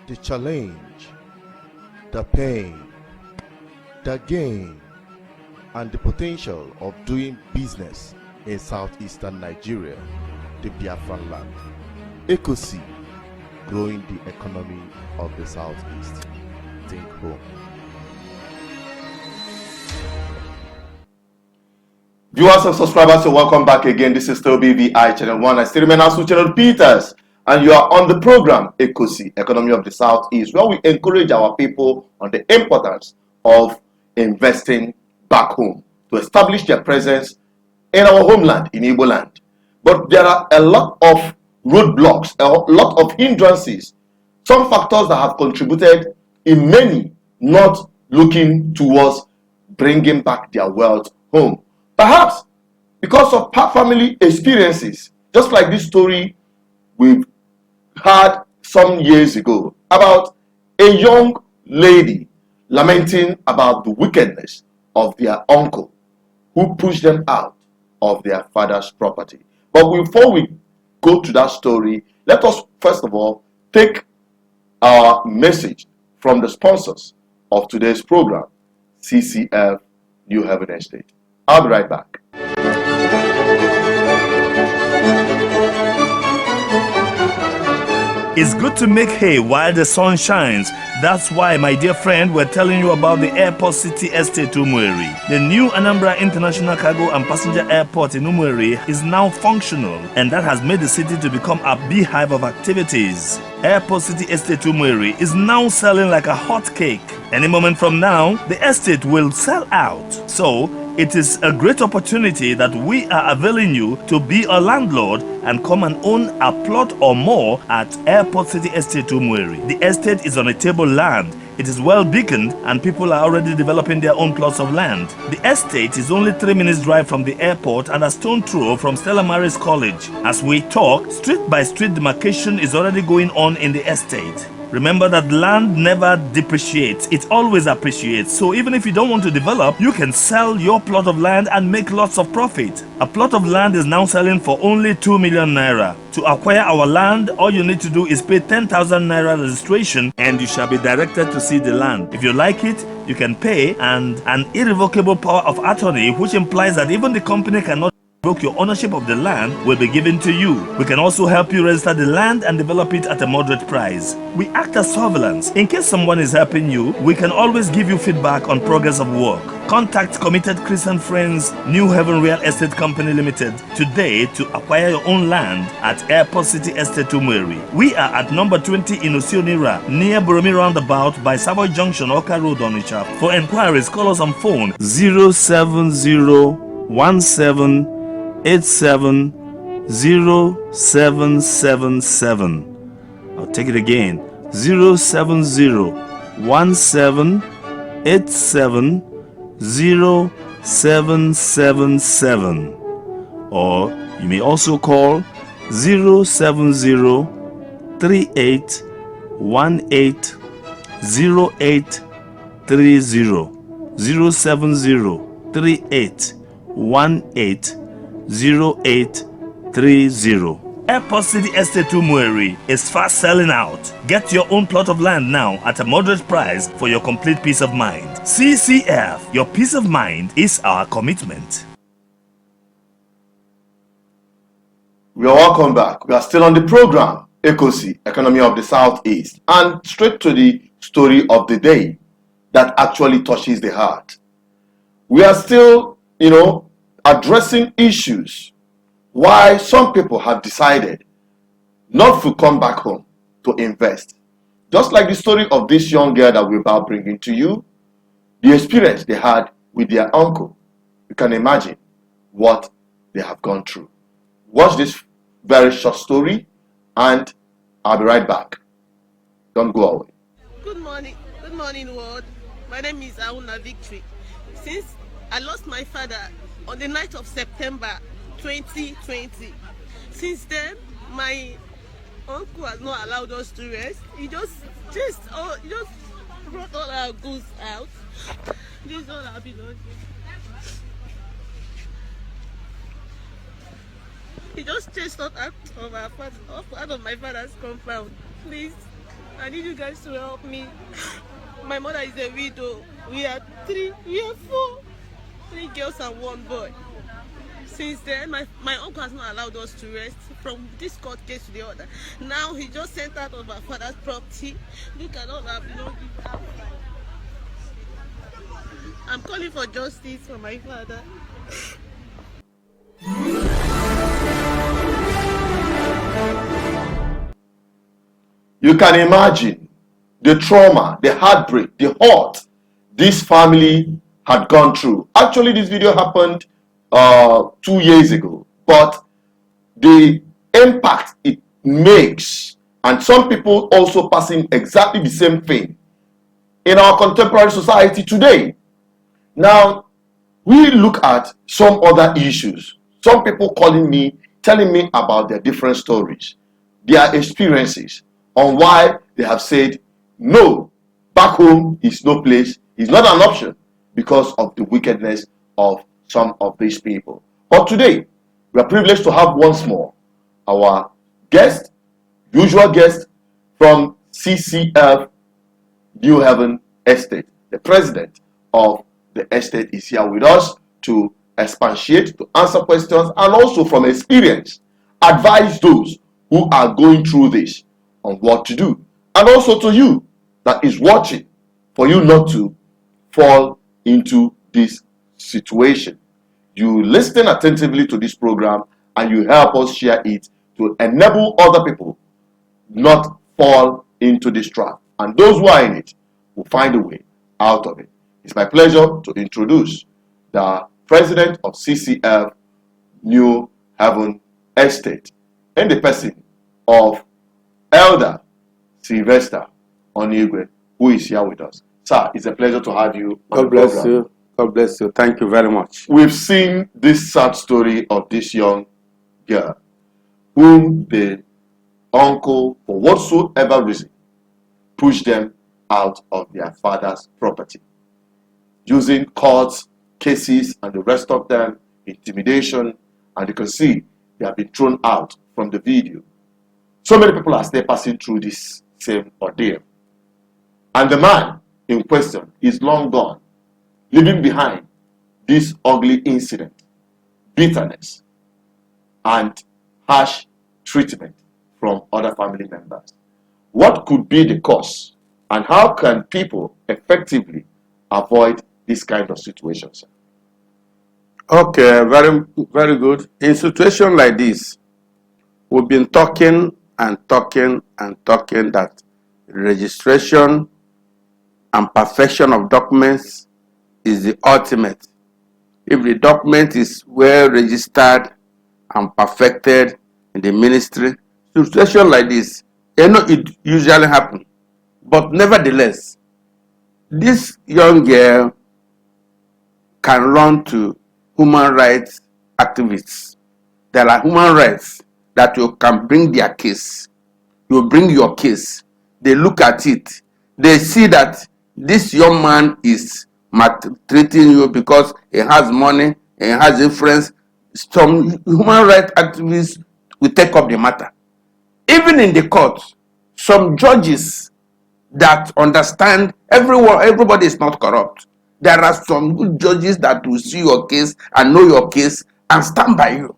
the challenge, the pain, the gain, and the potential of doing business in southeastern Nigeria, the Biafran land. Ecosi, growing the economy of the southeast. Think home. Viewers and subscribers, so welcome back again. This is still BVI Channel 1. I still remain as Channel Peters, and you are on the program Ecosi, Economy of the Southeast, where we encourage our people on the importance of investing back home to establish their presence in our homeland, in Igbo land. But there are a lot of roadblocks, a lot of hindrances, some factors that have contributed in many not looking towards bringing back their wealth home. Perhaps because of past family experiences, just like this story we've had some years ago about a young lady lamenting about the wickedness of their uncle who pushed them out of their father's property. But before we go to that story, let us first of all take our message from the sponsors of today's program, CCF New Haven Estate. I'll be right back. It's good to make hay while the sun shines. That's why, my dear friend, we're telling you about the Airport City Estate Umueri. The new Anambra International Cargo and Passenger Airport in Umueri is now functional, and that has made the city to become a beehive of activities. Airport City Estate Umueri is now selling like a hot cake. Any moment from now, the estate will sell out. So, it is a great opportunity that we are availing you to be a landlord and come and own a plot or more at Airport City Estate Umueri. The estate is on a table land. It is well beaconed and people are already developing their own plots of land. The estate is only 3 minutes drive from the airport and a stone throw from Stella Maris College. As we talk, street by street demarcation is already going on in the estate. Remember that land never depreciates, it always appreciates. So even if you don't want to develop, you can sell your plot of land and make lots of profit. A plot of land is now selling for only 2 million naira. To acquire our land, all you need to do is pay 10,000 naira registration and you shall be directed to see the land. If you like it, you can pay, and an irrevocable power of attorney, which implies that even the company cannot revoke your ownership of the land, will be given to you. We can also help you register the land and develop it at a moderate price. We act as surveillance. In case someone is helping you, we can always give you feedback on progress of work. Contact Committed Christian Friends New Haven Real Estate Company Limited today to acquire your own land at Airport City Estate Umueri. We are at number 20 in Osionira, near Boromi Roundabout by Savoy Junction, Oka Road, Onitsha. For inquiries, call us on phone 07017870777. I'll take it again. 07017870777. Or you may also call 07038180830. 07038180830. Airport City Estate Umueri is fast selling out. Get your own plot of land now at a moderate price for your complete peace of mind. CCF, your peace of mind is our commitment. We are welcome back. We are still on the program, Ecosi, Economy of the Southeast, and straight to the story of the day that actually touches the heart. We are still, addressing issues why some people have decided not to come back home to invest. Just like the story of this young girl that we're about bringing to you, the experience they had with their uncle. You can imagine what they have gone through. Watch this very short story and I'll be right back. Don't go away. Good morning world. My name is Auna Victory. Since I lost my father on the 9th of September 2020, since then my uncle has not allowed us to rest. He just brought all our goods out. This is all our belongings. He just chased us out of my father's compound. Please, I need you guys to help me. My mother is a widow. We are four, 3 girls and 1 boy. Since then, my uncle has not allowed us to rest from this court case to the other. Now he just sent out of our father's property. Look at all our belongings outside. I'm calling for justice for my father. You can imagine the trauma, the heartbreak, the hurt this family had gone through. Actually, this video happened 2 years ago, but the impact it makes, and some people also passing exactly the same thing in our contemporary society today. Now, we look at some other issues. Some people calling me, telling me about their different stories, their experiences, on why they have said, no, back home is no place, is not an option because of the wickedness of some of these people. But today, we are privileged to have once more our guest, usual guest from CCF New Haven Estate. The president of the estate is here with us to expatiate, to answer questions, and also from experience, advise those who are going through this on what to do. And also to you that is watching, for you not to fall into this situation. You listen attentively to this program and you help us share it to enable other people not fall into this trap. And those who are in it will find a way out of it. It's my pleasure to introduce the president of CCF New Haven Estate in the person of Elder Sylvester Onigwe, who is here with us. Sir, it's a pleasure to have you on God bless you. God bless you. Thank you very much. We've seen this sad story of this young girl whom the uncle, for whatsoever reason, pushed them out of their father's property. Using courts, cases, and the rest of them, intimidation, and you can see they have been thrown out from the video. So many people are still passing through this same ordeal. And the man in question is long gone, leaving behind this ugly incident, bitterness, and harsh treatment from other family members. What could be the cause, and how can people effectively avoid this kind of situations? Okay, very, very good. In situation like this, we've been talking and talking and talking that registration and perfection of documents is the ultimate. If the document is well registered and perfected in the ministry, situation like this, you know, it usually happens. But nevertheless, this young girl can run to human rights activists. There are human rights that you can bring their case. You bring your case. They look at it. They see that this young man is maltreating you because he has money, he has influence. Some human rights activists will take up the matter. Even in the court, some judges that understand everybody is not corrupt. There are some good judges that will see your case and know your case and stand by you.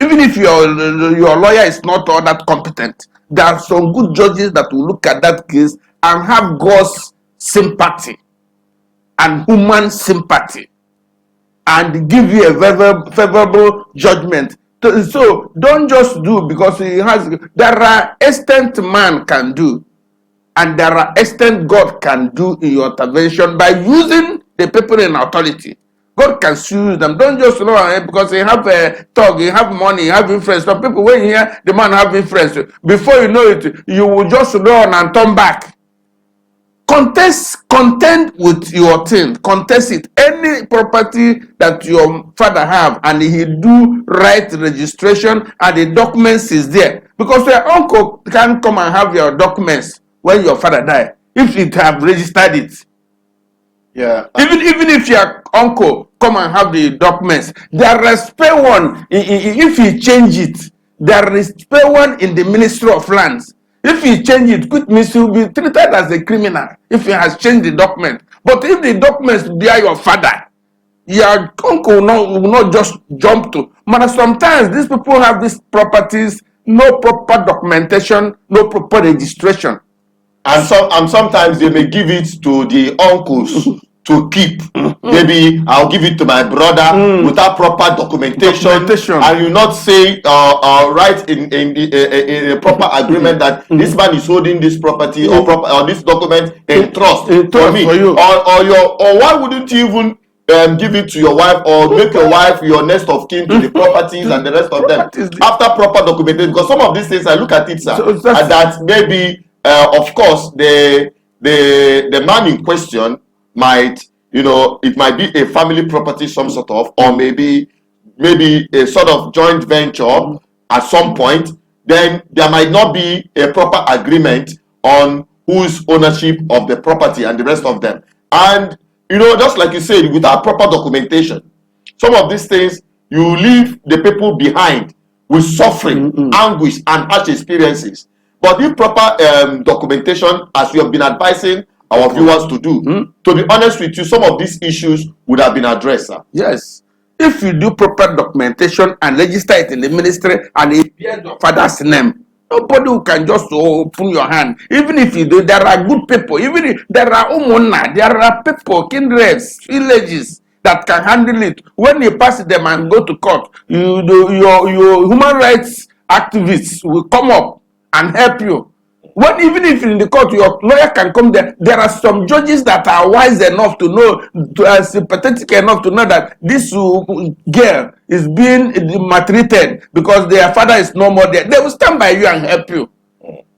Even if your lawyer is not all that competent, there are some good judges that will look at that case and have God's sympathy and human sympathy and give you a favorable judgment. So don't just do because he has. There are extent man can do, and there are extent God can do in your intervention by using the people in authority. God can use them. Don't just know because you have a talk, you have money, you have influence. Some people, when you hear the man have influence, before you know it, you will just run and turn back. Contend with your thing. Contest it. Any property that your father have and he do right registration and the documents is there. Because your uncle can come and have your documents when your father died. If it have registered it. Yeah. Even if your uncle come and have the documents, there is spare one. If he change it, there is spare one in the Ministry of Lands. If he change it, quick means he will be treated as a criminal if he has changed the document. But if the documents bear your father, your uncle will not just jump to. But sometimes these people have these properties, no proper documentation, no proper registration. And sometimes they may give it to the uncles to keep. Maybe I'll give it to my brother without proper documentation. And you not say write in a proper agreement that this man is holding this property or this document in trust for me. For you. Or why wouldn't you even give it to your wife or make your wife your next of kin to the properties and the rest of them after proper documentation? Because some of these things I look at it, sir, and that maybe of course the man in question might, it might be a family property, some sort of, or maybe a sort of joint venture at some point. Then there might not be a proper agreement on whose ownership of the property and the rest of them. And just like you said, without proper documentation, some of these things you leave the people behind with suffering, anguish, and harsh experiences. But if proper documentation, as we have been advising our viewers to do, to be honest with you, some of these issues would have been addressed, sir. Yes. If you do proper documentation and register it in the ministry and it bears your father's name, nobody who can just open your hand. Even if you do, there are good people. Even if there are umuna, there are people, kindreds, villages that can handle it. When you pass them and go to court, your human rights activists will come up and help you. Even if in the court your lawyer can come there, there are some judges that are wise enough to know, sympathetic enough to know that this girl is being maltreated because their father is no more there. They will stand by you and help you.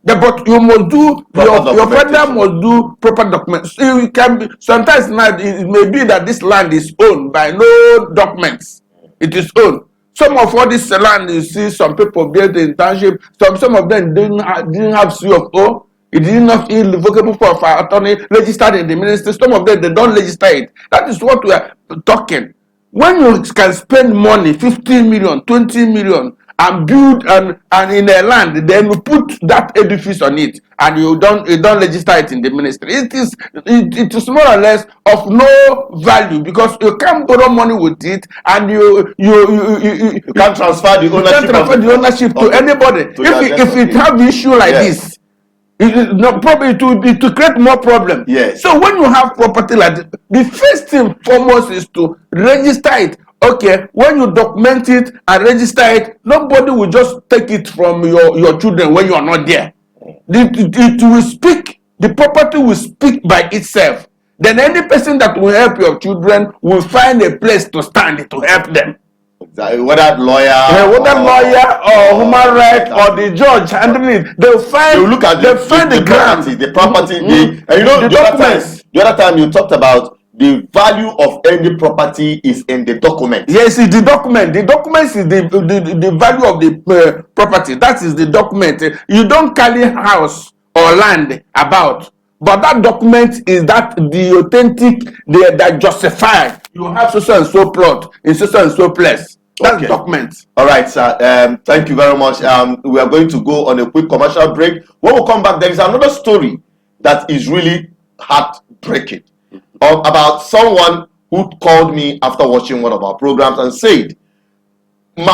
But you must do, your father must do proper documents. You can be, sometimes now it may be that this land is owned by no documents. It is owned. Some of all this land, you see, some people built in township. Some of them didn't have CFO. It didn't have irrevocable for attorney registered in the ministry. Some of them, they don't register it. That is what we are talking. When you can spend money, 15 million, 20 million, and build and in a land, then you put that edifice on it, and you don't register it in the ministry. It is more or less of no value because you can't borrow money with it, and you can't transfer the ownership, to anybody. If it have issue like this, probably it will create more problem. Yes. So when you have property like this, the first thing foremost is to register it. Okay, when you document it and register it, nobody will just take it from your children when you are not there. It will speak, the property will speak by itself. Then any person that will help your children will find a place to stand to help them. Exactly. Whether lawyer or human rights or the judge handling it, they'll look at the ground, the property, the other time you talked about the value of any property is in the document. Yes, it's the document. The document is the value of the property. That is the document. You don't carry house or land about, but that document is the authentic, that justified. You have so and so plot in so and so place. That's okay. Document. All right, sir. Thank you very much. We are going to go on a quick commercial break. When we come back, there is another story that is really heartbreaking. About someone who called me after watching one of our programs and said, in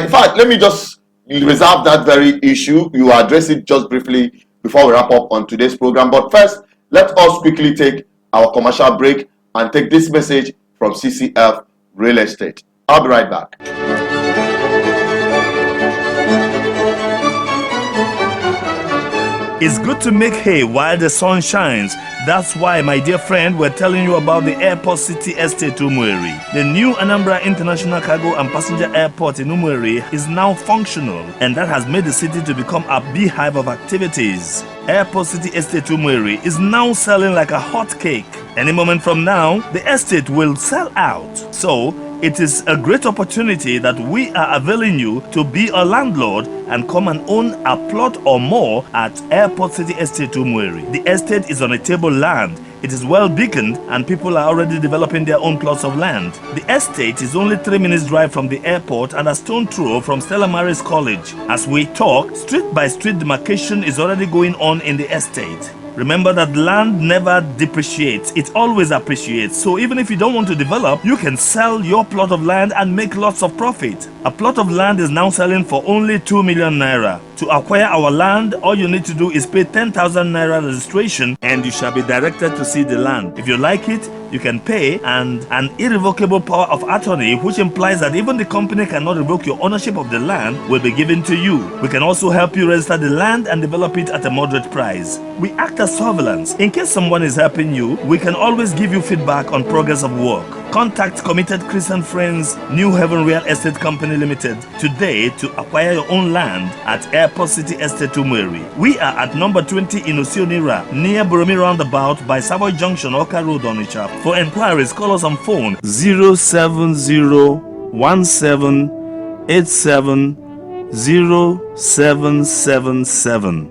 fact, let me just reserve that very issue. You address it just briefly before we wrap up on today's program. But first, let us quickly take our commercial break and take this message from CCF Real Estate. I'll be right back. It's good to make hay while the sun shines. That's why, my dear friend, we're telling you about the Airport City Estate Umueri. The new Anambra International Cargo and Passenger Airport in Umueri is now functional, and that has made the city to become a beehive of activities. Airport City Estate Umueri is now selling like a hot cake. Any moment from now, the estate will sell out. So, it is a great opportunity that we are availing you to be a landlord and come and own a plot or more at Airport City Estate Umueri. The estate is on a table land It is well beaconed and people are already developing their own plots of land. The estate is only 3 minutes drive from the airport and a stone throw from Stella Maris College. As we talk, street by street demarcation is already going on in the estate. Remember that land never depreciates, it always appreciates. So even if you don't want to develop, you can sell your plot of land and make lots of profit. A plot of land is now selling for only 2 million naira. To acquire our land, all you need to do is pay 10,000 naira registration and you shall be directed to see the land. If you like it, you can pay, and an irrevocable power of attorney, which implies that even the company cannot revoke your ownership of the land, will be given to you. We can also help you register the land and develop it at a moderate price. We act as surveillance. In case someone is helping you, we can always give you feedback on progress of work. Contact Committed Christian Friends New Heaven Real Estate Company Limited today to acquire your own land at Airport City Estate Tumweri. We are at number 20 in Osionira, near Boromi Roundabout by Savoy Junction, Oka Road, Onitsha. For inquiries, call us on phone 07017870777.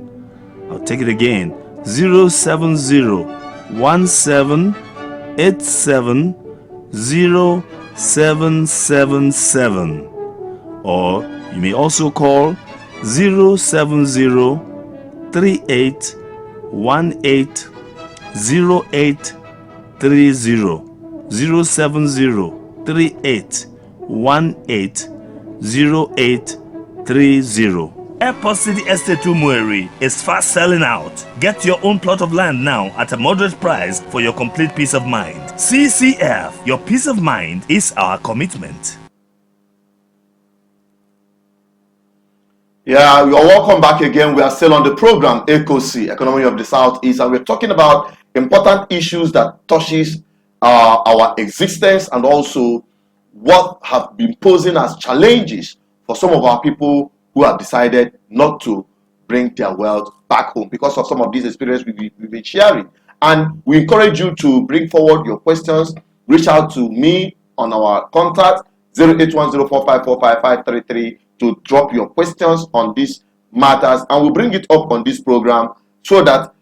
I'll take it again, 07017870777. Or you may also call 07038180830. 07038180830. Airport City Estate Tumweri is fast selling out. Get your own plot of land now at a moderate price for your complete peace of mind. CCF, your peace of mind is our commitment. Yeah, you're welcome back again. We are still on the program ECOC, Economy of the Southeast, and we're talking about important issues that touches our existence and also what have been posing as challenges for some of our people who have decided not to bring their wealth back home because of some of these experiences we've been sharing. And we encourage you to bring forward your questions. Reach out to me on our contact 08104545533 to drop your questions on these matters, and we'll bring it up on this program so that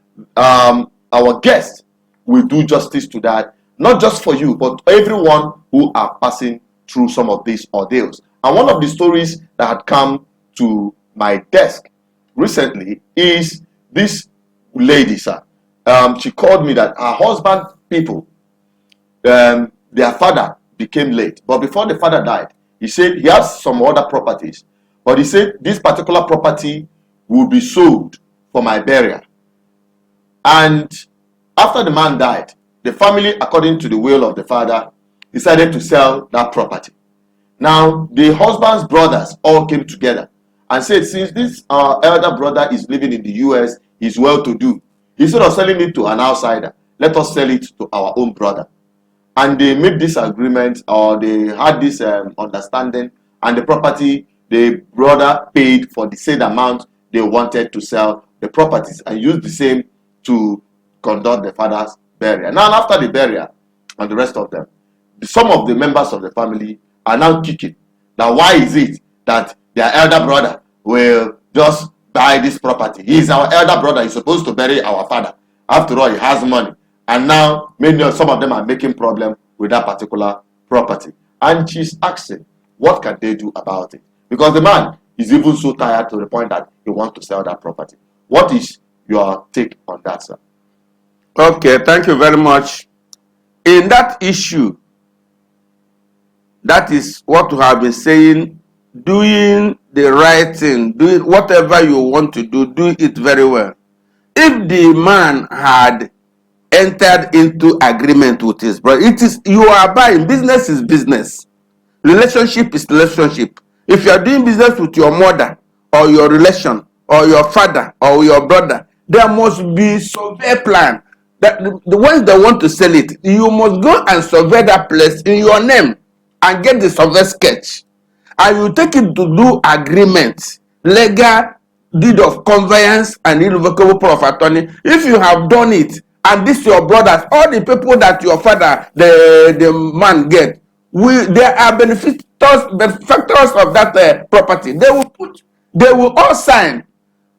our guests will do justice to that, not just for you, but everyone who are passing through some of these ordeals. And one of the stories that had come to my desk recently is this lady, sir. She called me that her husband people, their father became late, but before the father died, he said he has some other properties, but he said this particular property will be sold for my burial. And after the man died, the family, according to the will of the father, decided to sell that property. Now, the husband's brothers all came together and said, since this elder brother is living in the US, he's well-to-do, instead of selling it to an outsider, let us sell it to our own brother. And they made this agreement, or they had this understanding, and the property, the brother paid for the same amount they wanted to sell the properties and used the same to conduct the father's burial. Now, after the burial and the rest of them, some of the members of the family are now kicking. Now, why is it that their elder brother will just buy this property? He is our elder brother. He's supposed to bury our father. After all, he has money. And now, some of them are making problem with that particular property. And she's asking, what can they do about it? Because the man is even so tired to the point that he wants to sell that property. What is your take on that, sir? Okay, thank you very much. In that issue, that is what we have been saying, doing the right thing, doing whatever you want to do it very well. If the man had entered into agreement with his brother, you are buying. Business is business. Relationship is relationship. If you are doing business with your mother or your relation or your father or your brother, there must be survey plan. That the ones that want to sell it, you must go and survey that place in your name and get the survey sketch, and you take it to do agreement, legal deed of conveyance and irrevocable power of attorney. If you have done it, and this your brothers, all the people that your father, the man get, they are benefactors of that property. They will all sign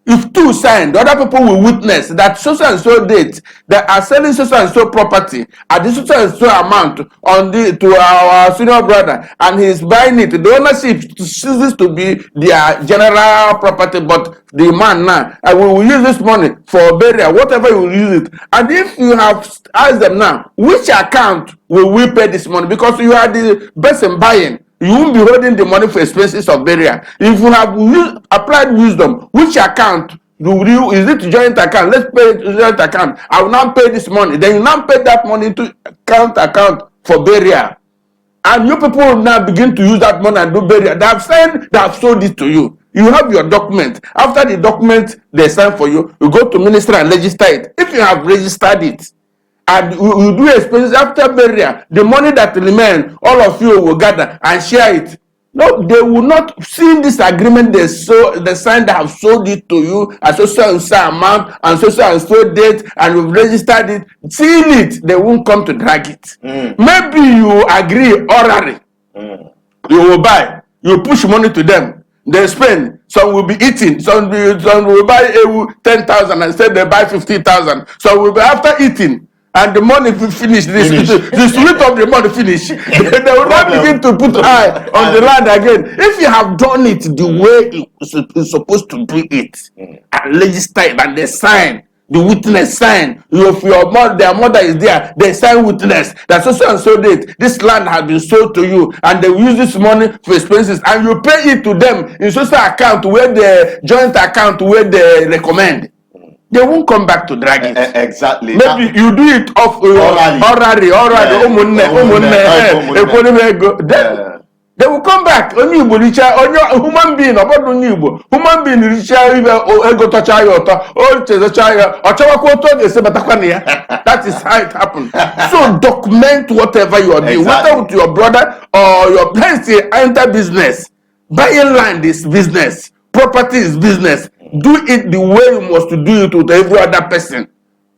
If two sign, the other people will witness that so and so date they are selling so and so property at this so and so amount on the to our senior brother, and he is buying it. The ownership ceases to be their general property, but the man now, I will use this money for burial, whatever you will use it. And if you have asked them now, which account will we pay this money? Because you are the person buying. You won't be holding the money for expenses of burial. If you have applied wisdom, which account is it joint account? Let's pay joint account. I will now pay this money. Then you now pay that money to account for burial. And you people will now begin to use that money and do burial. They have signed, they have sold it to you. You have your document. After the document they sign for you, you go to ministry and register it. If you have registered it, and you do expenses after burial, the money that remain, all of you will gather and share it. No, they will not see this agreement they signed, they have sold it to you at so and so amount and so date, and you've registered it. Seeing it, they won't come to drag it. Maybe you agree orally. You will buy, you push money to them, they spend. Some will be eating, some will buy 10,000 and say they buy 50,000. So will be after eating. And the money finish, the sweet of the money finish. They will not begin to put eye on the land again. If you have done it the way it's supposed to do it, and register it, and they sign, the witness sign. If their mother is there, they sign witness that so and so date this land has been sold to you, and they will use this money for expenses, and you pay it to them in social account where the joint account where they recommend. They won't come back to drag it. Exactly. Maybe you do it off orally. They will come back. Only human being about human being that is how it happened. So document whatever you are doing, whether with your brother or your parents enter business. Buying land is business, property is business. Do it the way you must do it with every other person,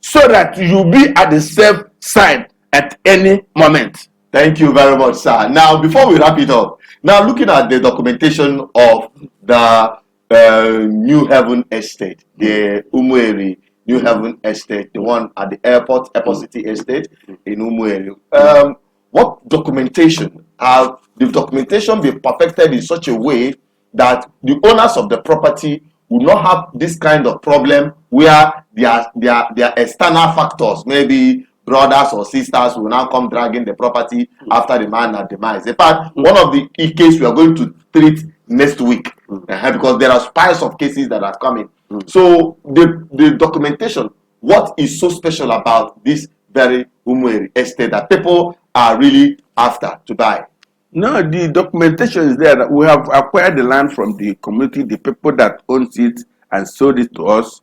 so that you be at the safe side at any moment. Thank you very much, sir. Now, before we wrap it up, now looking at the documentation of the New Haven Estate, the Umueri New Haven Estate, the one at the airport City Estate in Umueri. What documentation have the documentation been perfected in such a way that the owners of the property will not have this kind of problem where their external factors, maybe brothers or sisters, will now come dragging the property after the man had demise? In fact, one of the cases we are going to treat next week, because there are piles of cases that are coming. So the documentation, what is so special about this very Umueri estate that people are really after to buy? No, the documentation is there. We have acquired the land from the community, the people that owns it, and sold it to us.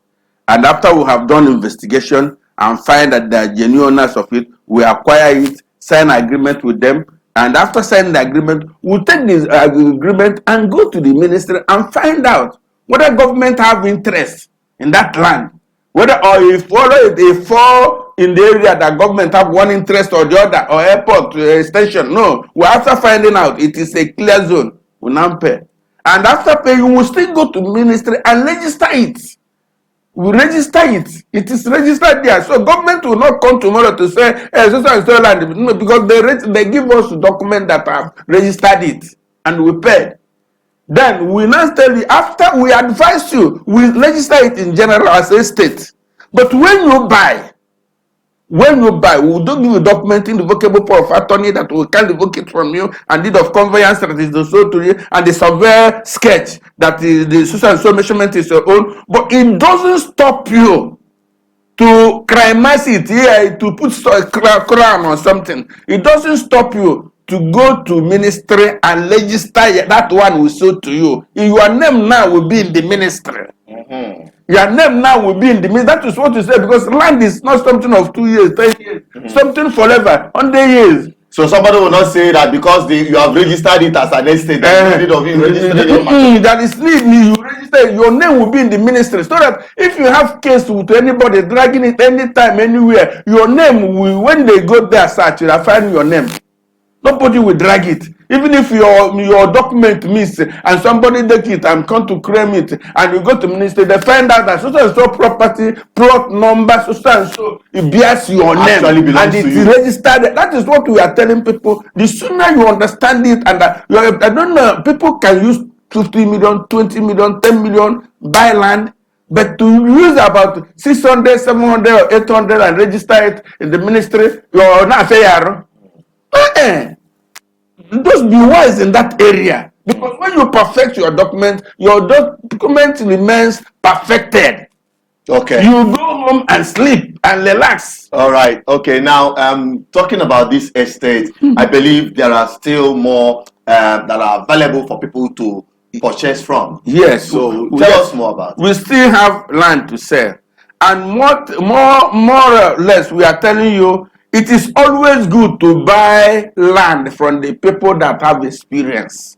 And after we have done investigation and find that they are genuine owners of it, we acquire it, sign an agreement with them. And after signing the agreement, we'll take this agreement and go to the ministry and find out whether government have interest in that land. Whether or if they fall in the area that government have one interest or the other, or airport extension. No, we after finding out it is a clear zone, we now pay. And after paying, you will still go to ministry and register it. We register it. It is registered there. So government will not come tomorrow to say, hey, so land. No, because they give us a document that have registered it and we pay. Then we now tell you, after we advise you, we register it in general as a state. But when you buy, we will do give you document in the vocable power of attorney that will can revoke it from you, and deed of conveyance that is the sold to you, and the survey sketch that is the social and so measurement is your own. But it doesn't stop you to crimize it here, to put a crown or something. It doesn't stop you to go to ministry and register that one we sold to you. Your name now will be in the ministry. Your name now will be in the ministry. That is what you say, because land is not something of 2 years, 10 years, something forever, 100 years. So somebody will not say that because you have registered it as an estate, that need of you registering that is need you register. Your name will be in the ministry, so that if you have case with anybody dragging it anytime, anywhere, your name will, when they go there search, they'll find your name. Nobody will drag it. Even if your document miss and somebody take it and come to claim it, and you go to ministry, they find out that so and so property, plot number, so and so, it bears your name and it is registered. That is what we are telling people. The sooner you understand it, and I don't know, people can use 50 million, 20 million, 10 million, buy land, but to use about 600, 700 or 800 and register it in the ministry, you're not fair. Just be wise in that area, because when you perfect your document remains perfected. Okay. You go home and sleep and relax. All right. Okay. Now, talking about this estate, I believe there are still more that are available for people to purchase from. Yes. So tell us more about it. We still have land to sell, and more or less, we are telling you, it is always good to buy land from the people that have experience,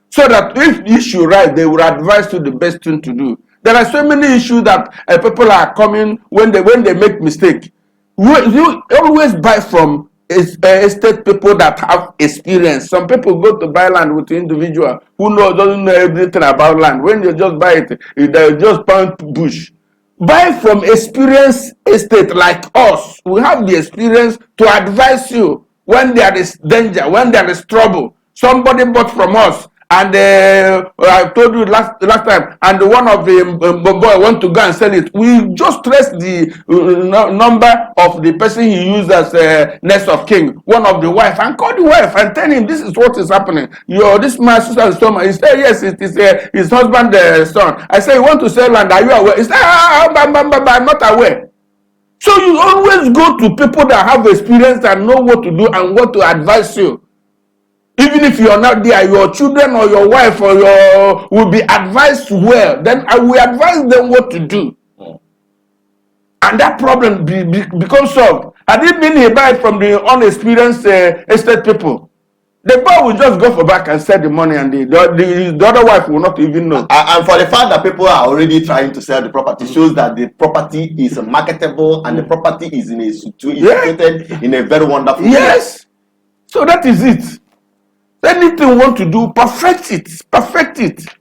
so that if issue rise, they will advise you the best thing to do. There are so many issues that people are coming when they make mistake. You always buy from estate people that have experience. Some people go to buy land with individual who doesn't know everything about land. When you just buy it, they just pound bush. Buy from experienced estate like us. We have the experience to advise you when there is danger, when there is trouble. Somebody bought from us, and I told you last time, and one of the boy want to go and sell it. We just trace the number of the person he used as next of kin, one of the wife, and call the wife and tell him this is what is happening. This man, sister, son. He said yes, it is his husband's son. I say, you want to sell land? Are you aware? He said, I'm not aware. So you always go to people that have experience and know what to do and what to advise you. Even if you're not there, your children or your wife or will be advised well. Then I will advise them what to do, and that problem becomes solved. Had it been he buy from the unexperienced estate people, the boy will just go for back and sell the money, and the other wife will not even know. And for the fact that people are already trying to sell the property shows that the property is marketable and the property is situated in a very wonderful way. So that is it. Anything you want to do, perfect it.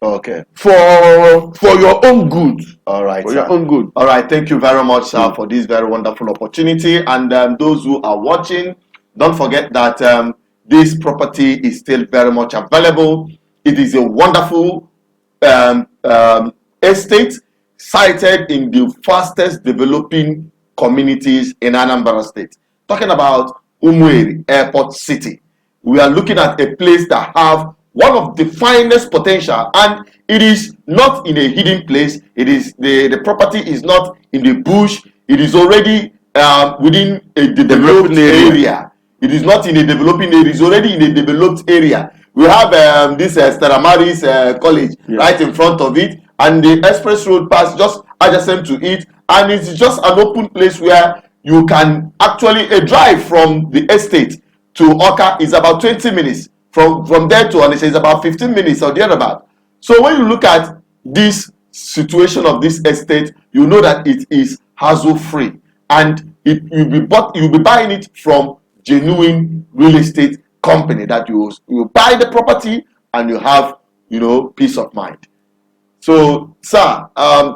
Okay. For your own good. All right. For your own good. All right. Thank you very much, sir, for this very wonderful opportunity. And those who are watching, don't forget that this property is still very much available. It is a wonderful estate sited in the fastest developing communities in Anambra State. Talking about Umueri Airport City. We are looking at a place that have one of the finest potential, and it is not in a hidden place. It is the property is not in the bush. It is already within a developed area. It is not in a developing area. It is already in a developed area. We have this Staramaris College right in front of it, and the express road pass just adjacent to it, and it's just an open place where you can actually drive from the estate to Oka is about 20 minutes. From there to Onisha is about 15 minutes or thereabout. So when you look at this situation of this estate, you know that it is hassle-free, and you'll be buying it from genuine real estate company that you buy the property and you have peace of mind. So, sir,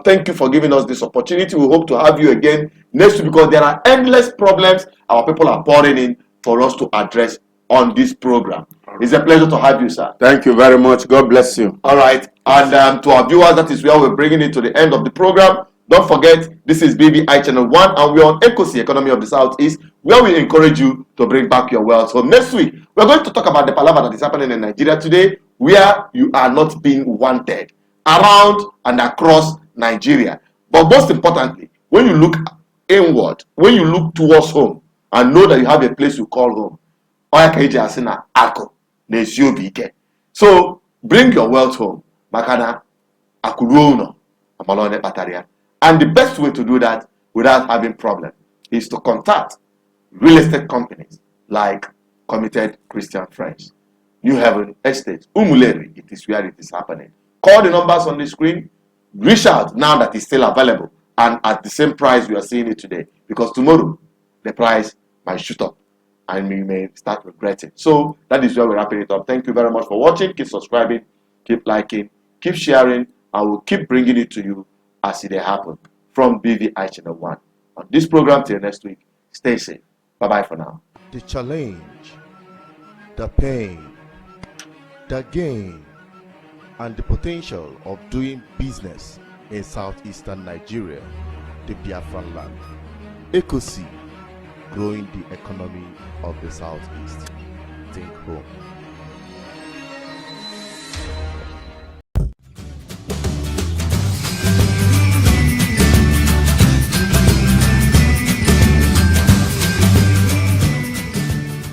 thank you for giving us this opportunity. We hope to have you again next week, because there are endless problems our people are pouring in for us to address on this program. It's a pleasure to have you, sir. Thank you very much. God bless you. All right. And to our viewers, that is where we're bringing it to the end of the program. Don't forget, this is BVI Channel 1, and we're on ECOSI, Economy of the Southeast, where we encourage you to bring back your wealth. So next week, we're going to talk about the palaver that is happening in Nigeria today, where you are not being wanted around and across Nigeria. But most importantly, when you look inward, when you look towards home, and know that you have a place you call home. So bring your wealth home. And the best way to do that without having problem is to contact real estate companies like Committed Christian Friends, New Heaven Estate, Umuleri. It is where it is happening. Call the numbers on the screen. Reach out now that it's still available and at the same price we are seeing it today, because tomorrow the price might shoot up. and you may start regretting. So that is where we're wrapping it up. Thank you very much for watching. Keep subscribing, keep liking, keep sharing, and we'll keep bringing it to you as it happens from BVI Channel 1. On this program till next week, stay safe. Bye-bye for now. The challenge, the pain, the gain, and the potential of doing business in southeastern Nigeria, the Biafran land. ECOC, growing the economy of the southeast. Think home.